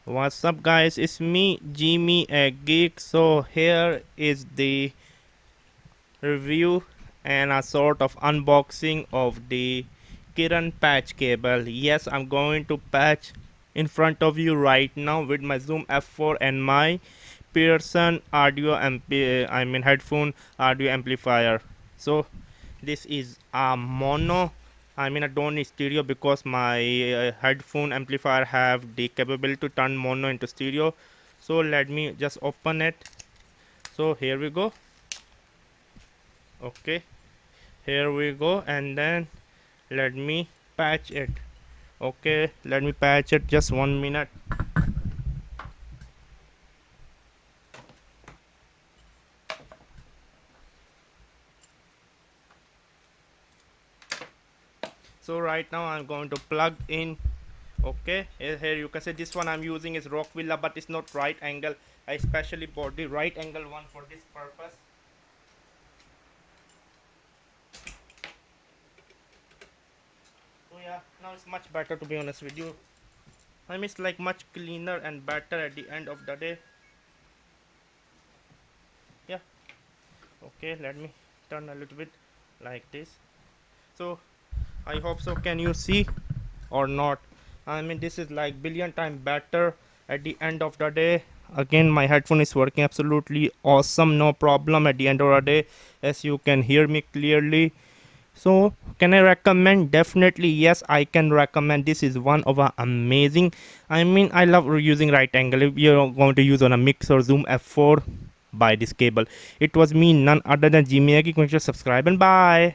What's up, guys? It's me, Jimmy, a Geek. So here is the review and a sort of unboxing of the Kirlin patch cable. Yes, I'm going to patch in front of you right now with my Zoom F4 and my Pearson headphone audio amplifier. So this is a mono. I don't need stereo because my headphone amplifier have the capability to turn mono into stereo. So let me just open it. So here we go. Okay, here we go, and then let me patch it. Okay, let me patch it, just 1 minute. So right now I'm going to plug in. Okay, here you can see this one I'm using is Rockvilla, but it's not right angle. I specially bought the right angle one for this purpose. So yeah, now it's much better, to be honest with you. It's like much cleaner and better at the end of the day. Yeah. Okay, let me turn a little bit like this. So I hope so. Can you see or not? This is like billion times better at the end of the day. Again, my headphone is working absolutely awesome, no problem at the end of the day, as you can hear me clearly. So can I recommend? Definitely yes, I can recommend. This is one of a amazing. I love using right angle. If you're going to use on a mix or Zoom F4, buy this cable. It was me, none other than Jimmy. Make sure to subscribe and bye.